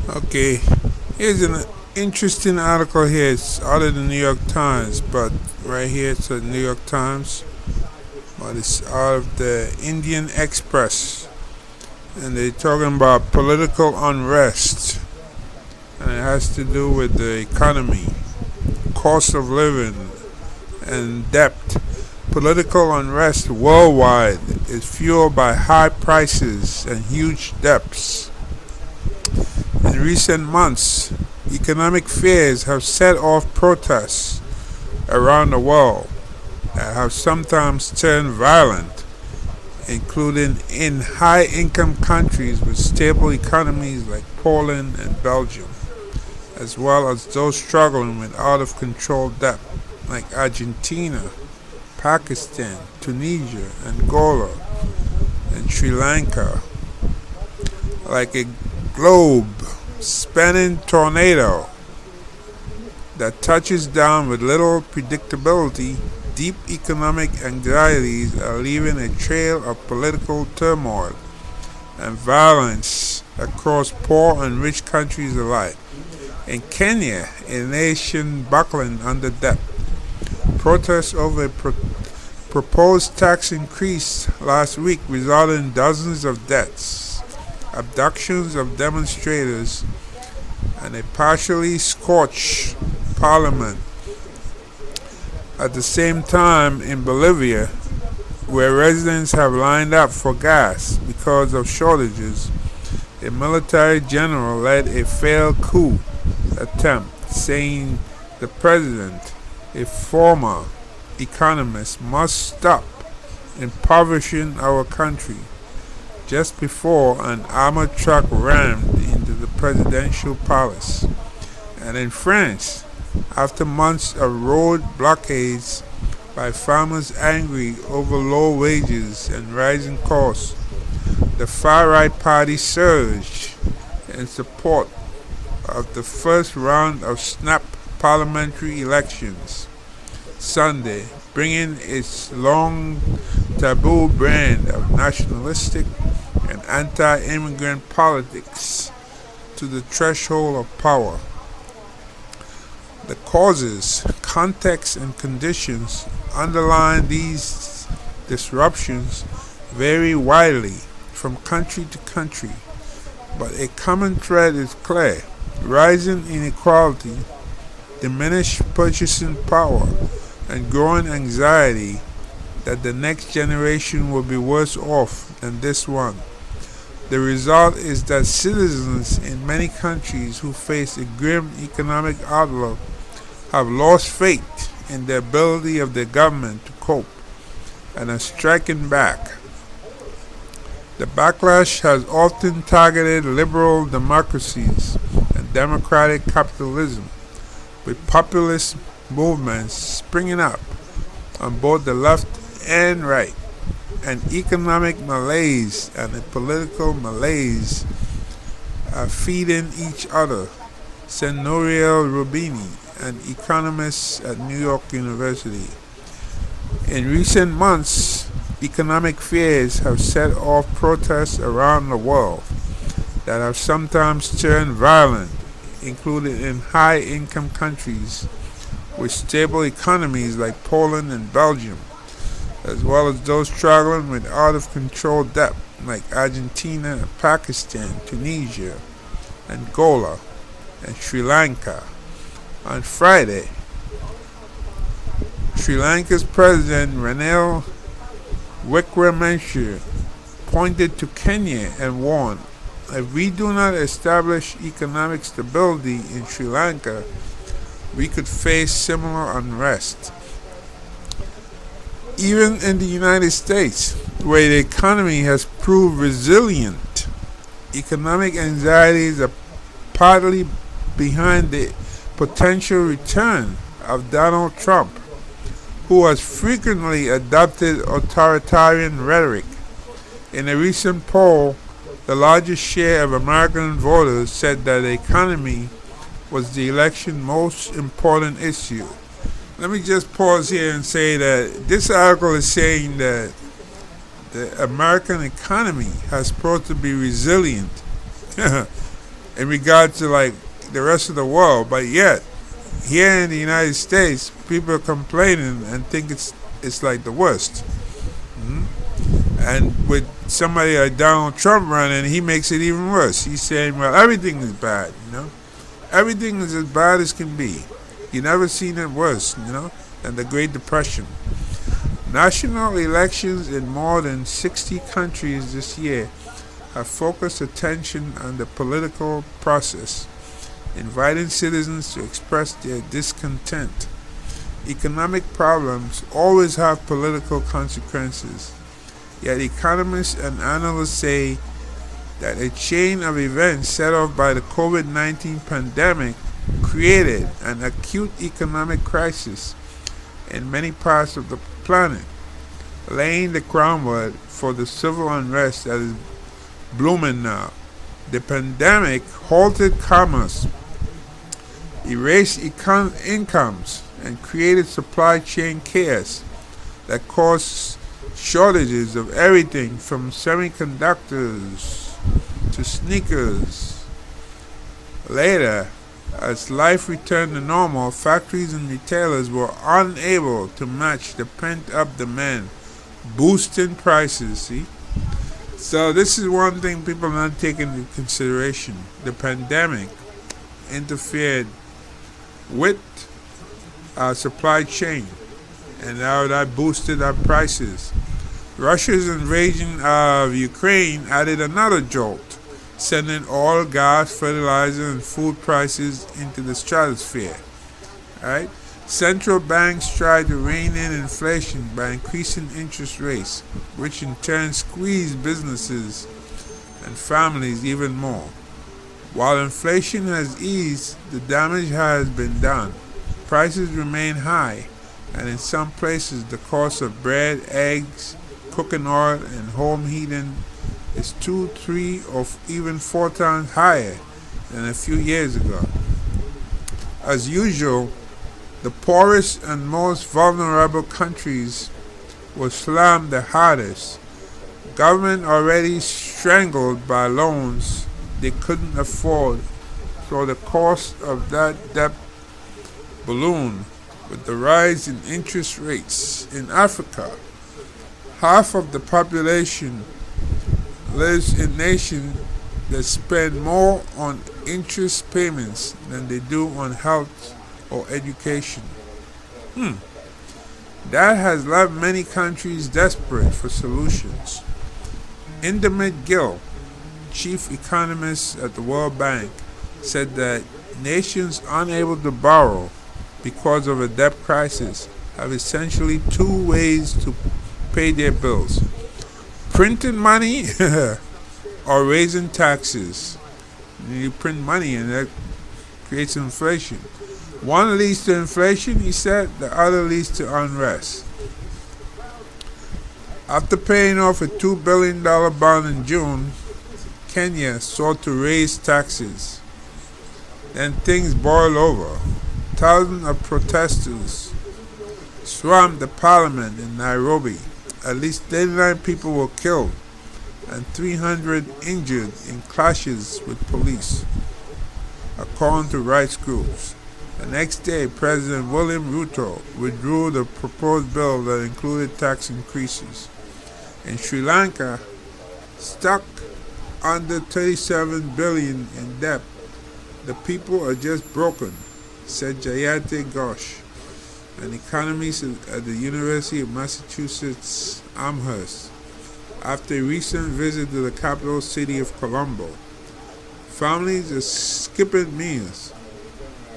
Okay, here's an interesting article here. It's out of the New York Times, but right here it's the New York Times, but it's out of the Indian Express, and they're talking about political unrest, and it has to do with the economy, cost of living, and debt. Political unrest worldwide is fueled by high prices and huge debts. In recent months, economic fears have set off protests around the world that have sometimes turned violent, including in high income countries with stable economies like Poland and Belgium, as well as those struggling with out of control debt like Argentina, Pakistan, Tunisia, Angola, and Sri Lanka. Like a globe spanning tornado that touches down with little predictability, deep economic anxieties are leaving a trail of political turmoil and violence across poor and rich countries alike. In Kenya, a nation buckling under debt, protests over a proposed tax increase last week resulted in dozens of deaths, abductions of demonstrators, and a partially scorched parliament. At the same time, in Bolivia, where residents have lined up for gas because of shortages, a military general led a failed coup attempt, saying the president, a former economist, must stop impoverishing our country, just before an armored truck rammed into the presidential palace. And in France, after months of road blockades by farmers angry over low wages and rising costs, the far-right party surged in support of the first round of snap parliamentary elections Sunday, bringing its long taboo brand of nationalistic and anti-immigrant politics to the threshold of power. The causes, context, and conditions underlying these disruptions vary widely from country to country, but a common thread is clear: rising inequality, diminished purchasing power, and growing anxiety that the next generation will be worse off than this one. The result is that citizens in many countries who face a grim economic outlook have lost faith in the ability of their government to cope and are striking back. The backlash has often targeted liberal democracies and democratic capitalism, with populist movements springing up on both the left and right. An economic malaise and a political malaise are feeding each other, said Nouriel Roubini, an economist at New York University. In recent months, economic fears have set off protests around the world that have sometimes turned violent, including in high-income countries with stable economies like Poland and Belgium, as well as those struggling with out-of-control debt like Argentina, Pakistan, Tunisia, Angola, and Sri Lanka. On Friday, Sri Lanka's President Ranil Wickremesinghe pointed to Kenya and warned, if we do not establish economic stability in Sri Lanka, we could face similar unrest. Even in the United States, where the economy has proved resilient, economic anxieties are partly behind the potential return of Donald Trump, who has frequently adopted authoritarian rhetoric. In a recent poll, the largest share of American voters said that the economy was the election's most important issue. Let me just pause here and say that this article is saying that the American economy has proved to be resilient. in regard to like the rest of the world. But yet, here in the United States, people are complaining and think it's like the worst. Mhm. And with somebody like Donald Trump running, he makes it even worse. He's saying, well, everything is bad, everything is as bad as can be. You never seen it worse, than the Great Depression. National elections in more than 60 countries this year have focused attention on the political process, inviting citizens to express their discontent. Economic problems always have political consequences, yet economists and analysts say that a chain of events set off by the COVID-19 pandemic created an acute economic crisis in many parts of the planet, laying the groundwork for the civil unrest that is blooming now. The pandemic halted commerce, erased incomes, and created supply chain chaos that caused shortages of everything from semiconductors to sneakers. Later, as life returned to normal, factories and retailers were unable to match the pent-up demand, boosting prices. See? So this is one thing people are not taking into consideration. The pandemic interfered with our supply chain, and now that boosted our prices. Russia's invasion of Ukraine added another jolt, sending oil, gas, fertilizer, and food prices into the stratosphere. Right? Central banks tried to rein in inflation by increasing interest rates, which in turn squeezed businesses and families even more. While inflation has eased, the damage has been done. Prices remain high, and in some places the cost of bread, eggs, cooking oil, and home heating is 2, 3, or even 4 times higher than a few years ago. As usual, the poorest and most vulnerable countries were slammed the hardest. Government already strangled by loans they couldn't afford, so the cost of that debt ballooned with the rise in interest rates. In Africa, half of the population lives in nations that spend more on interest payments than they do on health or education. That has left many countries desperate for solutions. Indemit Gill, chief economist at the World Bank, said that nations unable to borrow because of a debt crisis have essentially 2 ways to pay their bills: printing money or raising taxes. You print money and that creates inflation. One leads to inflation, he said, the other leads to unrest. After paying off a $2 billion bond in June, Kenya sought to raise taxes. Then things boiled over. Thousands of protesters swarmed the parliament in Nairobi. At least 39 people were killed and 300 injured in clashes with police, according to rights groups. The next day, President William Ruto withdrew the proposed bill that included tax increases. In Sri Lanka, stuck under 37 billion in debt, the people are just broken, said Jayate Ghosh, an economist at the University of Massachusetts Amherst, after a recent visit to the capital city of Colombo. Families are skipping meals.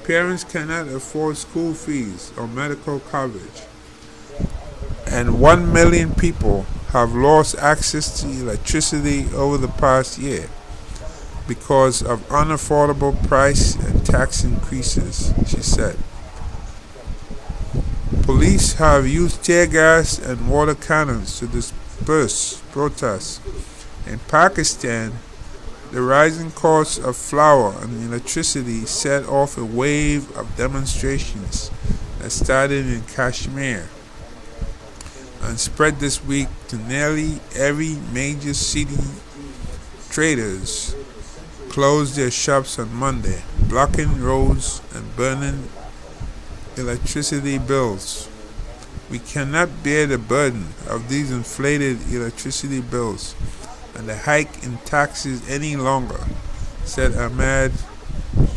Parents cannot afford school fees or medical coverage. And 1 million people have lost access to electricity over the past year because of unaffordable price and tax increases, she said. Police have used tear gas and water cannons to disperse protests. In Pakistan, the rising cost of flour and electricity set off a wave of demonstrations that started in Kashmir and spread this week to nearly every major city. Traders closed their shops on Monday, blocking roads and burning electricity bills. We cannot bear the burden of these inflated electricity bills and the hike in taxes any longer, said Ahmed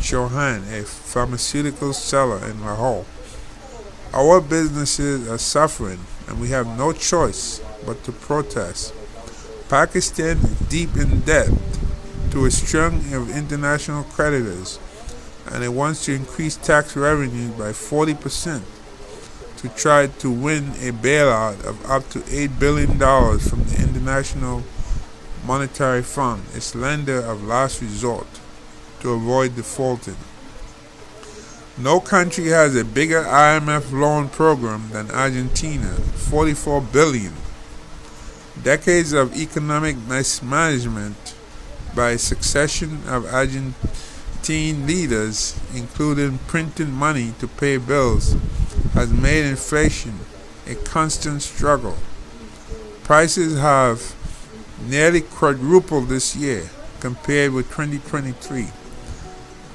Chauhan, a pharmaceutical seller in Lahore. Our businesses are suffering and we have no choice but to protest. Pakistan is deep in debt to a string of international creditors, and it wants to increase tax revenues by 40% to try to win a bailout of up to $8 billion from the International Monetary Fund, its lender of last resort, to avoid defaulting. No country has a bigger IMF loan program than Argentina, $44 billion. Decades of economic mismanagement by a succession of Argentine leaders, including printing money to pay bills, has made inflation a constant struggle. Prices have nearly quadrupled this year compared with 2023.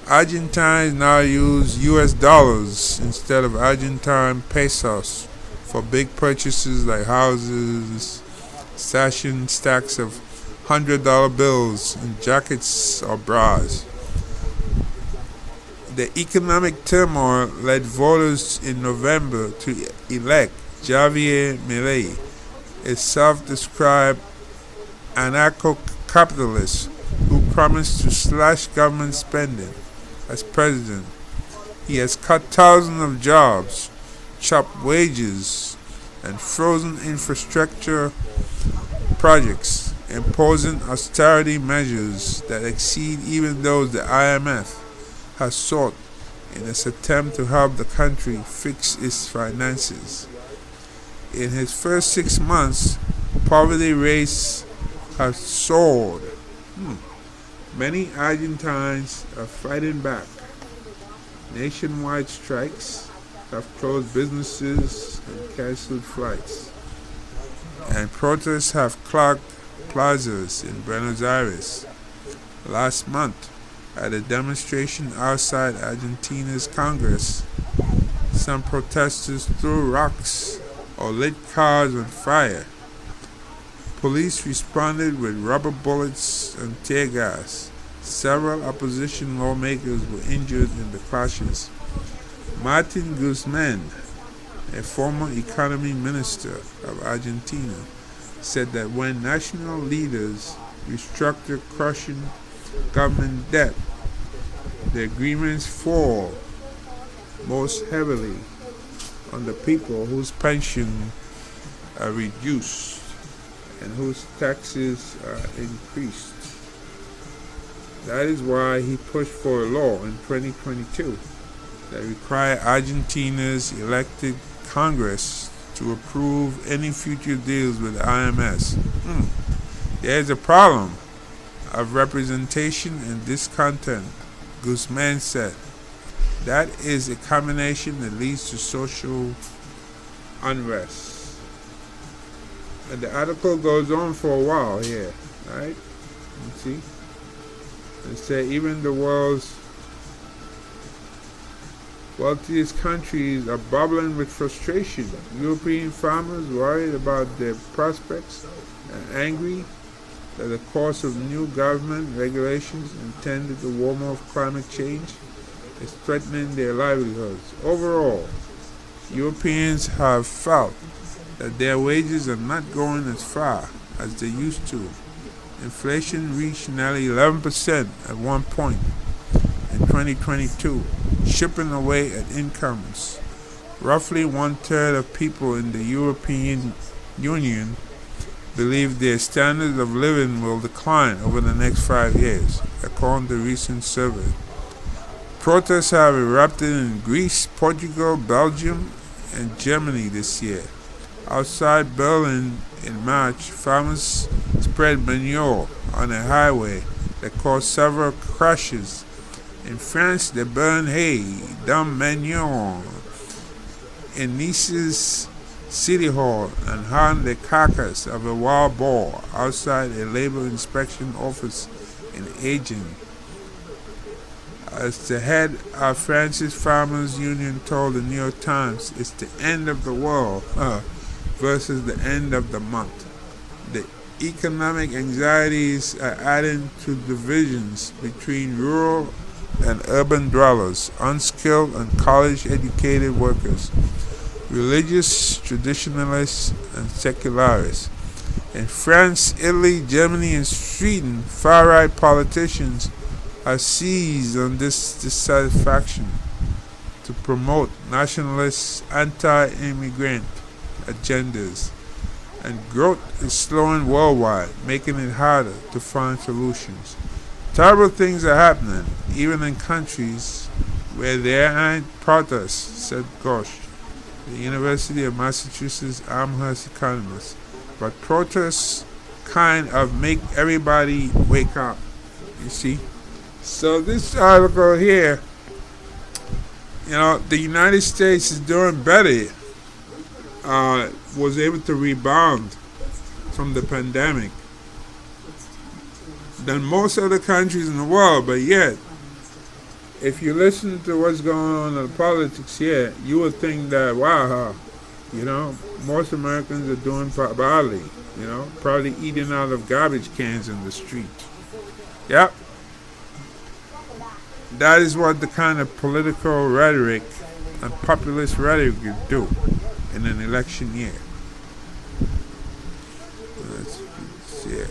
Argentines now use US dollars instead of Argentine pesos for big purchases like houses, stashing stacks of $100 bills in jackets or bras. The economic turmoil led voters in November to elect Javier Milei, a self-described anarcho-capitalist who promised to slash government spending. As president, he has cut thousands of jobs, chopped wages, and frozen infrastructure projects, imposing austerity measures that exceed even those the IMF has sought in its attempt to help the country fix its finances. In his first 6 months, poverty rates have soared. Many Argentines are fighting back. Nationwide strikes have closed businesses and canceled flights, and protests have clogged plazas in Buenos Aires. Last month, at a demonstration outside Argentina's Congress, some protesters threw rocks or lit cars on fire. Police responded with rubber bullets and tear gas. Several opposition lawmakers were injured in the clashes. Martin Guzman, a former economy minister of Argentina, said that when national leaders restructure crushing government debt, the agreements fall most heavily on the people whose pensions are reduced and whose taxes are increased. That is why he pushed for a law in 2022 that required Argentina's elected Congress to approve any future deals with the IMF. There is a problem of representation and discontent, Guzman said. That is a combination that leads to social unrest. And the article goes on for a while here, right? You see? And say even the world's wealthiest countries are bubbling with frustration. European farmers worried about their prospects and angry that the course of new government regulations intended to warm off climate change is threatening their livelihoods. Overall, Europeans have felt that their wages are not going as far as they used to. Inflation reached nearly 11% at one point in 2022, chipping away at incomes. Roughly 1/3 of people in the European Union believe their standards of living will decline over the next 5 years, according to a recent survey. Protests have erupted in Greece, Portugal, Belgium, and Germany this year. Outside Berlin in March, farmers spread manure on a highway that caused several crashes. In France, they burned hay, dumped manure in Nice's City Hall, and hung the carcass of a wild boar outside a labor inspection office in Agen. As the head of Francis Farmers Union told the New York Times, it's the end of the world versus the end of the month. The economic anxieties are adding to divisions between rural and urban dwellers, unskilled and college-educated workers, religious traditionalists and secularists. In France, Italy, Germany, and Sweden, far-right politicians are seized on this dissatisfaction to promote nationalist, anti-immigrant agendas, and growth is slowing worldwide, making it harder to find solutions. Terrible things are happening, even in countries where there aren't protests, said Gosh, the University of Massachusetts Amherst economist. But protests kind of make everybody wake up, you see. So this article here, the United States is doing better. Was able to rebound from the pandemic than most other countries in the world, but yet, if you listen to what's going on in the politics here, you would think that, wow, most Americans are doing badly, probably eating out of garbage cans in the street. Yep. That is what the kind of political rhetoric and populist rhetoric you do in an election year. Let's see.